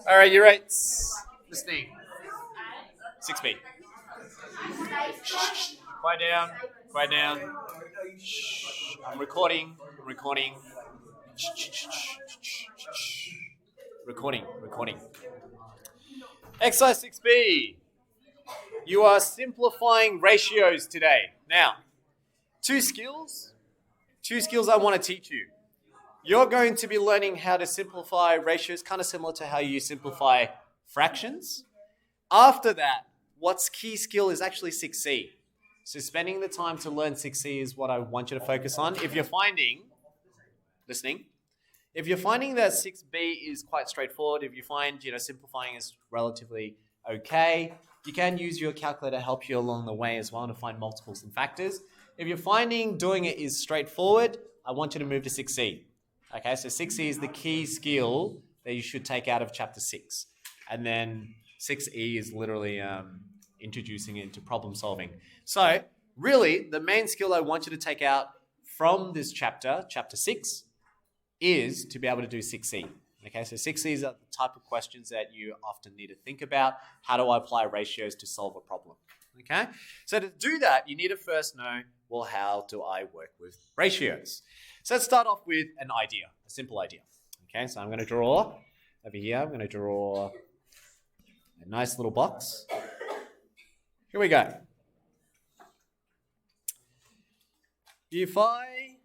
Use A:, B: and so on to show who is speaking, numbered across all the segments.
A: All right, you're right. Listening. 6B. Quiet down. Quiet down. Shh. I'm recording. Recording. Exercise 6B. You are simplifying ratios today. Now, two skills I want to teach you. You're going to be learning how to simplify ratios, kind of similar to how you simplify fractions. After that, what's key skill is actually 6C. So spending the time to learn 6C is what I want you to focus on. If you're finding that 6B is quite straightforward, if you find, simplifying is relatively okay, you can use your calculator to help you along the way as well to find multiples and factors. If you're finding doing it is straightforward, I want you to move to 6C. Okay, so 6E is the key skill that you should take out of chapter 6. And then 6E is literally introducing it into problem solving. So really, the main skill I want you to take out from this chapter 6, is to be able to do 6E. Okay, so 6E is the type of questions that you often need to think about. How do I apply ratios to solve a problem? Okay, so to do that, you need to first know, well, how do I work with ratios? So let's start off with an idea, a simple idea. Okay, so I'm going to draw over here. I'm going to draw a nice little box. Here we go. If I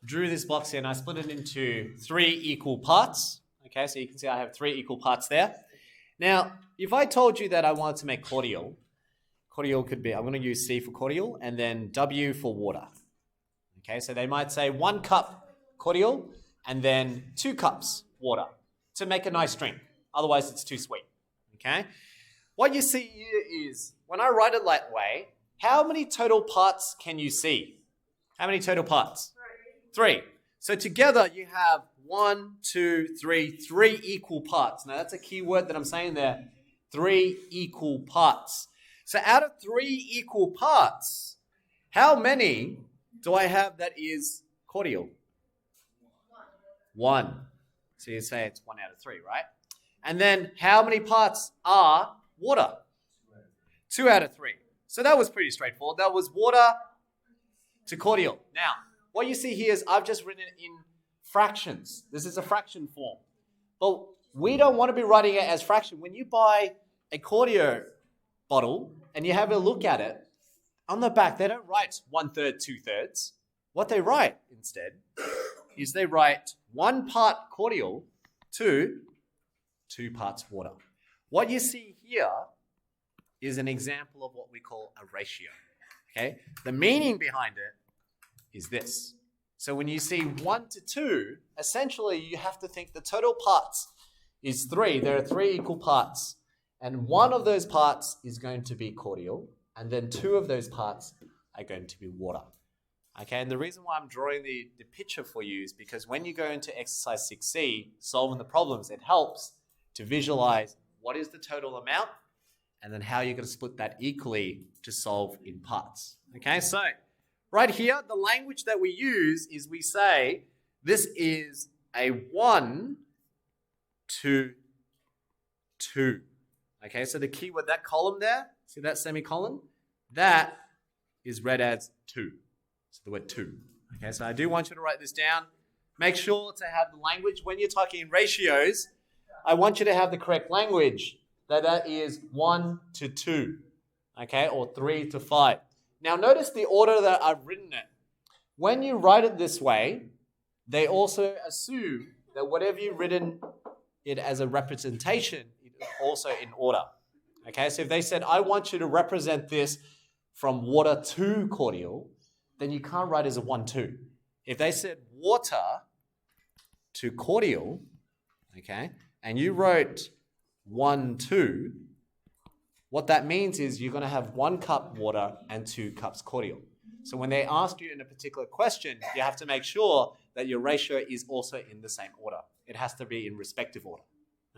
A: drew this box here and I split it into 3 equal parts, okay, so you can see I have 3 equal parts there. Now, if I told you that I wanted to make cordial could be, I'm going to use C for cordial and then W for water. Okay, so they might say 1 cup cordial and then 2 cups water to make a nice drink. Otherwise, it's too sweet. Okay, what you see here is, when I write it that way, how many total parts can you see? How many total parts? 3. So together you have 1, 2, 3 equal parts. Now that's a key word that I'm saying there. 3 equal parts. So out of 3 equal parts, how many do I have that is cordial? 1. So you say it's 1 out of 3, right? And then how many parts are water? 2 out of 3. So that was pretty straightforward. That was water to cordial. Now, what you see here is I've just written it in fractions. This is a fraction form. But we don't want to be writing it as fraction. When you buy a cordial bottle and you have a look at it, on the back, they don't write 1/3, 2/3. What they write instead is they write 1 part cordial to 2 parts water. What you see here is an example of what we call a ratio. Okay? The meaning behind it is this. So when you see 1 to 2, essentially you have to think the total parts is 3. There are 3 equal parts. And 1 of those parts is going to be cordial. And then 2 of those parts are going to be water. Okay, and the reason why I'm drawing the picture for you is because when you go into exercise 6C, solving the problems, it helps to visualize what is the total amount and then how you're going to split that equally to solve in parts. Okay, so right here, the language that we use is we say this is a 1 to 2. Okay, so the key word, that column there, see that semicolon? That is read as 2. So the word 2. Okay, so I do want you to write this down. Make sure to have the language. When you're talking ratios, I want you to have the correct language. That is 1 to 2. Okay, or 3 to 5. Now notice the order that I've written it. When you write it this way, they also assume that whatever you've written it as a representation is also in order. Okay, so if they said, I want you to represent this from water to cordial, then you can't write as a 1-2. If they said water to cordial, okay, and you wrote 1-2, what that means is you're going to have 1 cup water and 2 cups cordial. So when they ask you in a particular question, you have to make sure that your ratio is also in the same order. It has to be in respective order.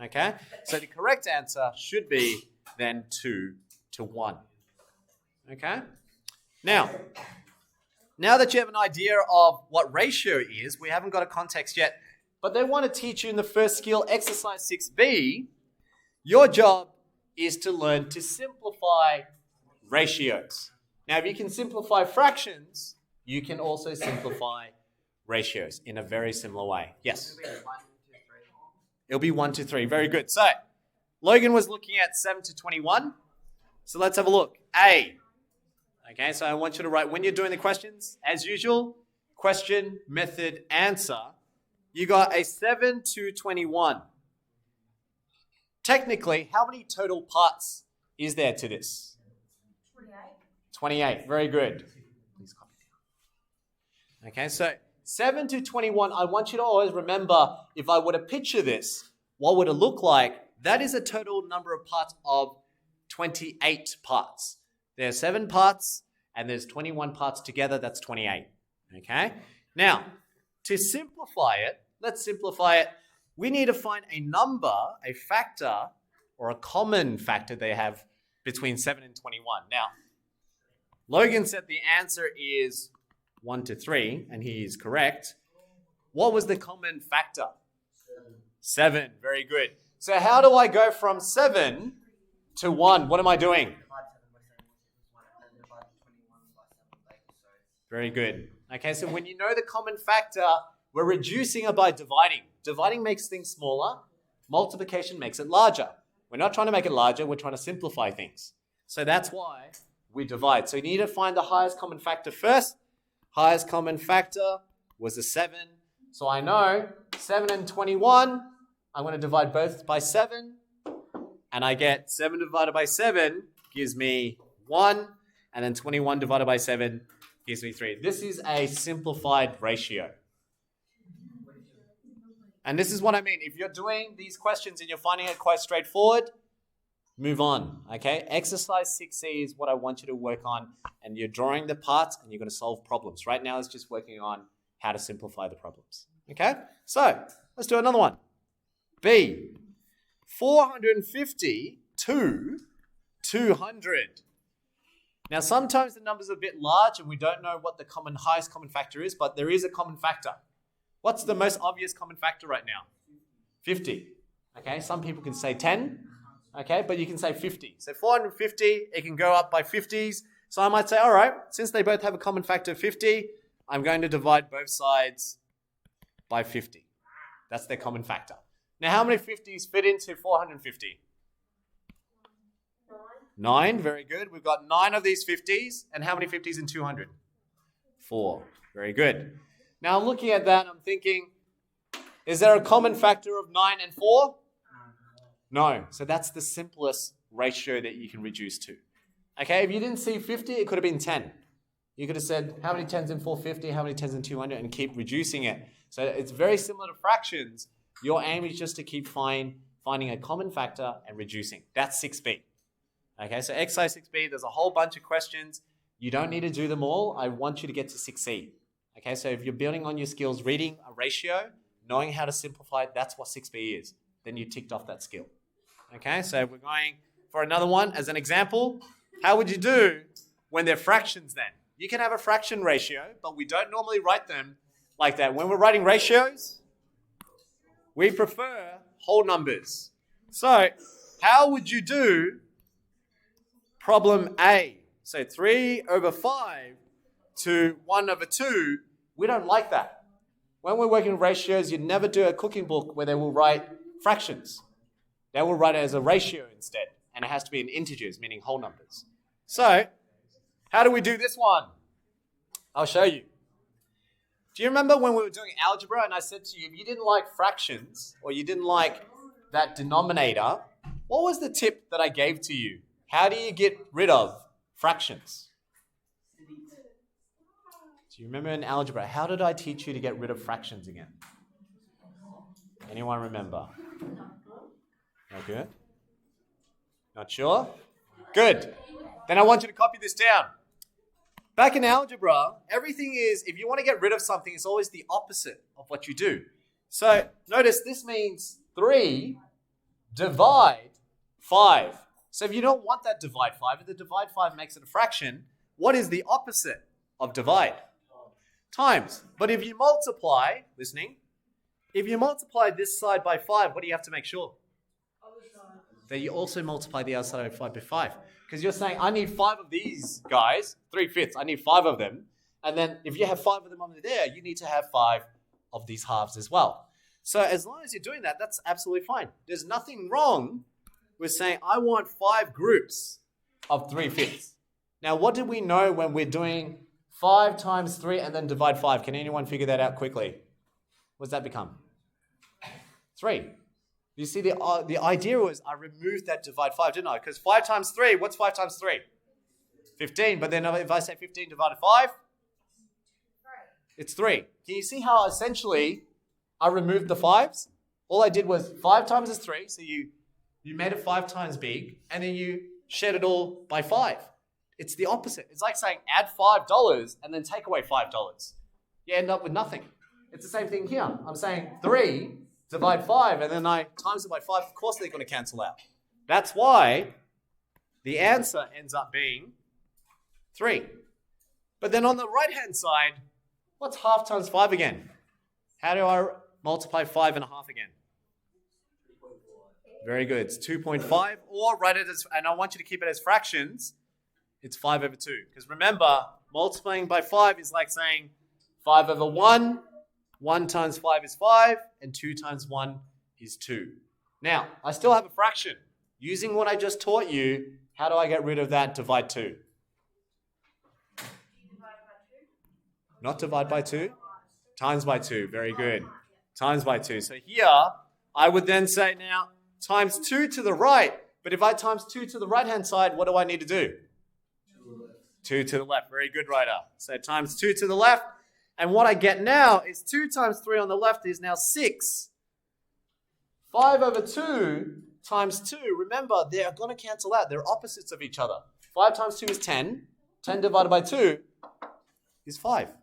A: Okay? So the correct answer should be then 2 to 1. Okay? Now that you have an idea of what ratio is, we haven't got a context yet. but they want to teach you in the first skill, exercise 6B, your job is to learn to simplify ratios. Now, if you can simplify fractions, you can also simplify ratios in a very similar way. Yes? It'll be 1 to 3. Very good. So, Logan was looking at 7 to 21. So let's have a look. A. Okay, so I want you to write, when you're doing the questions, as usual, question, method, answer. You got a 7 to 21. Technically, how many total parts is there to this? 28. 28. Very good. Please copy down. Okay, so 7 to 21, I want you to always remember, if I were to picture this, what would it look like? That is a total number of parts of 28 parts. There are 7 parts, and there's 21 parts together. That's 28. Okay? Now, to simplify it, let's simplify it. We need to find a number, a factor, or a common factor they have between 7 and 21. Now, Logan said the answer is 1 to 3, and he is correct. What was the common factor? 7. Very good. So how do I go from 7 to 1? What am I doing? Very good. Okay, so when you know the common factor, we're reducing it by dividing. Dividing makes things smaller. Multiplication makes it larger. We're not trying to make it larger. We're trying to simplify things. So that's why we divide. So you need to find the highest common factor first. Highest common factor was a 7. So I know 7 and 21. I'm going to divide both by 7. And I get 7 divided by 7 gives me 1. And then 21 divided by 7 gives me 3. This is a simplified ratio. And this is what I mean. If you're doing these questions and you're finding it quite straightforward, move on. Okay? Exercise 6C is what I want you to work on. And you're drawing the parts and you're going to solve problems. Right now, it's just working on how to simplify the problems. Okay? So, let's do another one. B. 450 to 200. Now, sometimes the number's a bit large and we don't know what the highest common factor is, but there is a common factor. What's the most obvious common factor right now? 50. Okay, some people can say 10. Okay, but you can say 50. So 450, it can go up by 50s. So I might say, all right, since they both have a common factor of 50, I'm going to divide both sides by 50. That's their common factor. Now, how many 50s fit into 450? 9. Very good. We've got 9 of these 50s. And how many 50s in 200? 4. Very good. Now, looking at that, I'm thinking, is there a common factor of 9 and 4? No. So that's the simplest ratio that you can reduce to. Okay, if you didn't see 50, it could have been 10. You could have said, how many 10s in 450, how many 10s in 200, and keep reducing it. So it's very similar to fractions. Your aim is just to keep finding a common factor and reducing. That's 6B. Okay, so exercise 6B, there's a whole bunch of questions. You don't need to do them all. I want you to get to 6C. Okay, so if you're building on your skills, reading a ratio, knowing how to simplify it, that's what 6B is. Then you ticked off that skill. Okay, so we're going for another one as an example. How would you do when they're fractions then? You can have a fraction ratio, but we don't normally write them like that. When we're writing ratios, we prefer whole numbers. So how would you do problem A? So 3 over 5 to 1 over 2, we don't like that. When we're working with ratios, you never do a cooking book where they will write fractions. They will write it as a ratio instead, and it has to be in integers, meaning whole numbers. So, how do we do this one? I'll show you. Do you remember when we were doing algebra and I said to you, if you didn't like fractions or you didn't like that denominator, what was the tip that I gave to you? How do you get rid of fractions? Do you remember in algebra, how did I teach you to get rid of fractions again? Anyone remember? No good? Not sure? Good. Then I want you to copy this down. Back in algebra, everything is, if you want to get rid of something, it's always the opposite of what you do. So notice this means 3 divide 5. So if you don't want that divide 5, if the divide 5 makes it a fraction, what is the opposite of divide? Times. But if you multiply, listening, If you multiply this side by 5, what do you have to make sure? That you also multiply the other side of 5 by 5. Because you're saying, I need 5 of these guys, 3/5. I need 5 of them. And then if you have 5 of them over there, you need to have 5 of these halves as well. So as long as you're doing that, that's absolutely fine. There's nothing wrong with saying, I want 5 groups of 3/5. Now, what did we know when we're doing 5 times 3 and then divide 5? Can anyone figure that out quickly? What does that become? 3. You see, the idea was I removed that divide 5, didn't I? Because 5 times 3, what's 5 times 3? 15. But then if I say 15 divided 5, it's 3. Can you see how essentially I removed the 5s? All I did was 5 times is 3, so you made it 5 times big, and then you shared it all by 5. It's the opposite. It's like saying add $5 and then take away $5. You end up with nothing. It's the same thing here. I'm saying 3 divide 5, and then I times it by 5. Of course they're going to cancel out. That's why the answer ends up being 3. But then on the right-hand side, what's half times 5 again? How do I multiply 5 and a half again? Very good. It's 2.5, or write it as, and I want you to keep it as fractions, it's 5 over 2. Because remember, multiplying by 5 is like saying 5 over 1, 1 times 5 is 5, and 2 times 1 is 2. Now, I still have a fraction. Using what I just taught you, how do I get rid of that divide 2? Not divide by 2? Times by 2. Very good. Times by 2. So here, I would then say now, times 2 to the right. But if I times 2 to the right-hand side, what do I need to do? 2 to the left. Very good, Ryder. So times 2 to the left. And what I get now is 2 times 3 on the left is now 6. 5 over 2 times 2. Remember, they are going to cancel out. They're opposites of each other. 5 times 2 is 10. 10 divided by 2 is 5.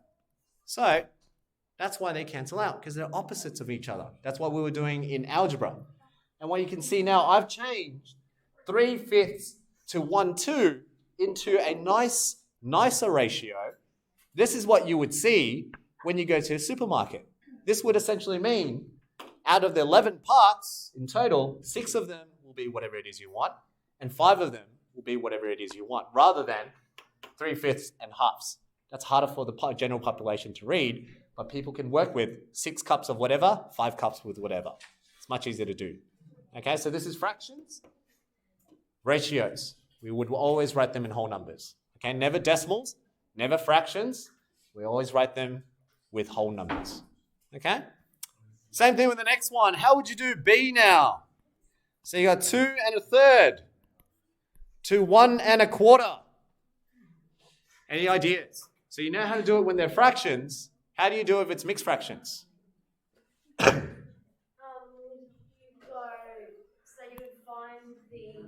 A: So that's why they cancel out, because they're opposites of each other. That's what we were doing in algebra. And what you can see now, I've changed 3/5 to 1/2 into a nicer ratio. This is what you would see when you go to a supermarket. This would essentially mean out of the 11 parts in total, 6 of them will be whatever it is you want, and 5 of them will be whatever it is you want, rather than 3/5 and halves. That's harder for the general population to read, but people can work with 6 cups of whatever, 5 cups with whatever. It's much easier to do. Okay, so this is fractions. Ratios. We would always write them in whole numbers. Okay, never decimals, never fractions. We always write them with whole numbers. Okay? Same thing with the next one. How would you do B now? So you got 2 1/3 to 1 1/4. Any ideas? So you know how to do it when they're fractions. How do you do it if it's mixed fractions?
B: You go, so you would find the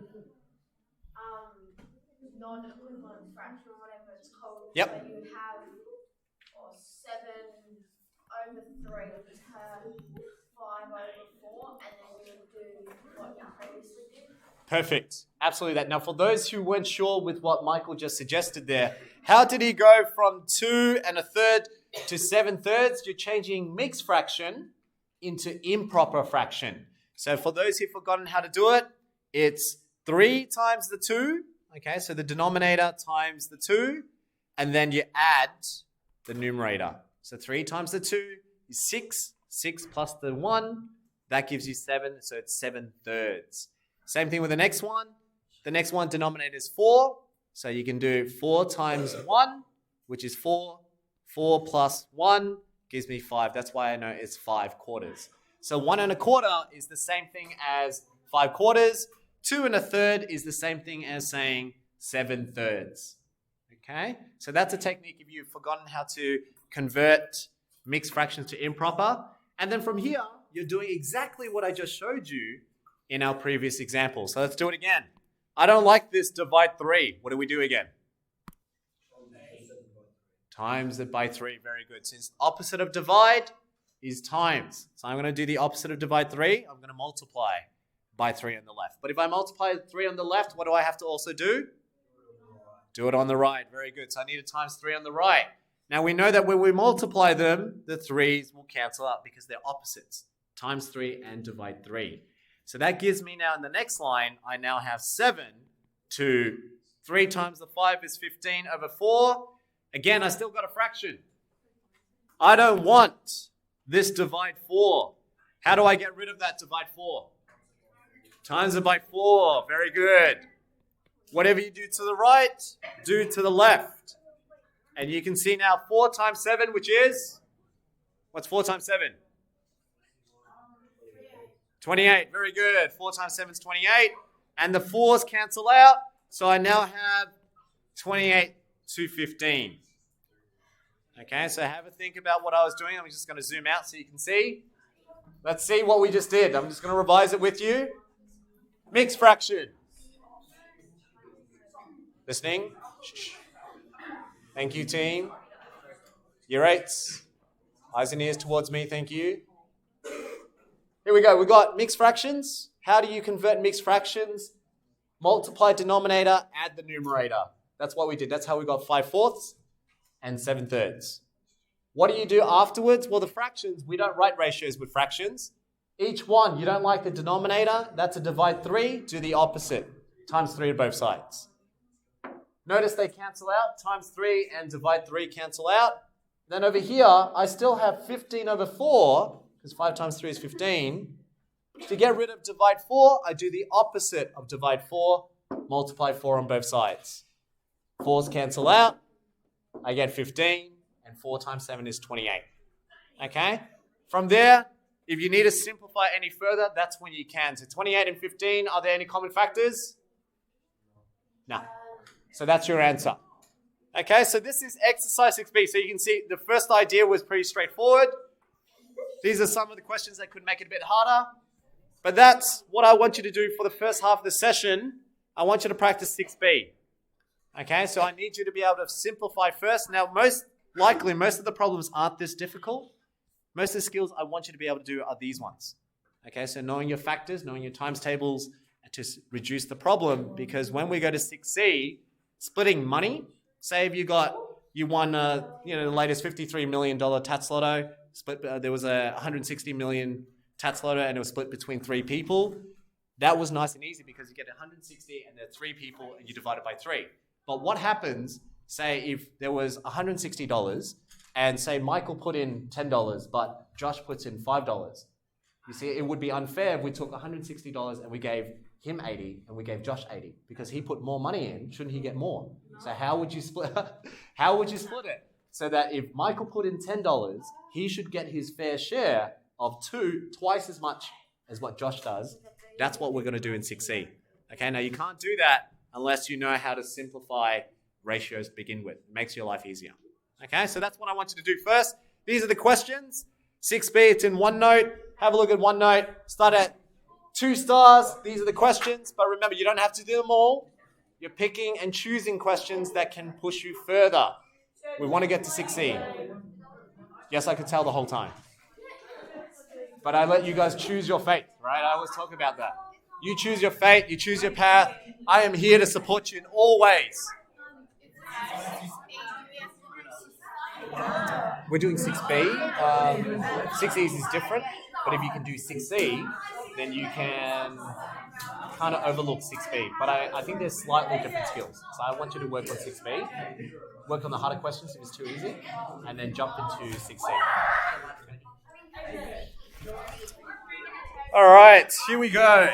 B: non-equivalent fraction or whatever it's called.
A: Yep.
B: So you would have 7 over 3 to 5 over 4, and then you would do what you previously did.
A: Perfect. Absolutely that. Now, for those who weren't sure with what Michael just suggested there, how did he go from 2 1/3 to 7/3? You're changing mixed fraction into improper fraction. So for those who've forgotten how to do it, it's 3 times the 2. Okay, so the denominator times the 2, and then you add the numerator. So 3 times the 2 is 6. 6 plus the 1, that gives you 7, so it's 7/3. Same thing with the next one. The next one, denominator is 4. So you can do 4 times 1, which is 4. 4 plus 1 gives me 5. That's why I know it's 5/4. So 1 1/4 is the same thing as 5/4. 2 1/3 is the same thing as saying 7/3. Okay? So that's a technique if you've forgotten how to convert mixed fractions to improper. And then from here, you're doing exactly what I just showed you in our previous example. So let's do it again. I don't like this divide 3. What do we do again? Times it by 3. Very good. Since opposite of divide is times. So I'm going to do the opposite of divide 3. I'm going to multiply by 3 on the left. But if I multiply 3 on the left, what do I have to also do? Do it on the right. Very good. So I need to times 3 on the right. Now we know that when we multiply them, the 3's will cancel out because they're opposites. times 3 and divide 3. So that gives me now in the next line, I now have 7 to 3 times the 5 is 15 over 4. Again, I still got a fraction. I don't want this divide 4. How do I get rid of that divide 4? Times it by 4. Very good. Whatever you do to the right, do to the left. And you can see now 4 times 7, which is? What's 4 times 7? 28. Very good. 4 times 7 is 28. And the 4's cancel out. So I now have 28 to 15. Okay, so have a think about what I was doing. I'm just going to zoom out so you can see. Let's see what we just did. I'm just going to revise it with you. Mixed fraction. Listening? Shh. Thank you, team. Year 8s. Eyes and ears towards me, thank you. Here we go. We got mixed fractions. How do you convert mixed fractions? Multiply denominator, add the numerator. That's what we did. That's how we got 5/4 and 7/3. What do you do afterwards? Well, the fractions, we don't write ratios with fractions. Each one, you don't like the denominator, that's a divide 3, do the opposite. Times 3 on both sides. Notice they cancel out. Times 3 and divide 3 cancel out. Then over here, I still have 15 over 4, because 5 times 3 is 15. To get rid of divide 4, I do the opposite of divide 4, multiply 4 on both sides. 4's cancel out. I get 15, and 4 times 7 is 28. Okay? From there, if you need to simplify any further, that's when you can. So 28 and 15, are there any common factors? No. So that's your answer. Okay, so this is exercise 6B. So you can see the first idea was pretty straightforward. These are some of the questions that could make it a bit harder. But that's what I want you to do for the first half of the session. I want you to practice 6B. Okay, so I need you to be able to simplify first. Now, most likely, most of the problems aren't this difficult. Most of the skills I want you to be able to do are these ones. Okay, so knowing your factors, knowing your times tables to reduce the problem, because when we go to 6C, splitting money, say if you won the latest $53 million Tats Lotto, there was a 160 million Tats Lotto and it was split between 3 people. That was nice and easy because you get 160 and there are 3 people and you divide it by 3. But what happens, say if there was $160 and say Michael put in $10, but Josh puts in $5. You see, it would be unfair if we took $160 and we gave him 80 and we gave Josh 80 because he put more money in. Shouldn't he get more? So how would you split? How would you split it? So that if Michael put in $10, he should get his fair share of twice as much as what Josh does. That's what we're going to do in 6C. Okay, now you can't do that unless you know how to simplify ratios to begin with. It makes your life easier. Okay, so that's what I want you to do first. These are the questions. 6B, it's in OneNote. Have a look at OneNote. Start at 2 stars. These are the questions. But remember, you don't have to do them all. You're picking and choosing questions that can push you further. We want to get to 6C. Yes, I could tell the whole time. But I let you guys choose your fate, right? I always talk about that. You choose your fate. You choose your path. I am here to support you in all ways. We're doing 6B. 6E is different, but if you can do 6C, then you can kind of overlook 6B. But I think there's slightly different skills. So I want you to work on 6B, work on the harder questions if it's too easy, and then jump into 6C. All right, here we go.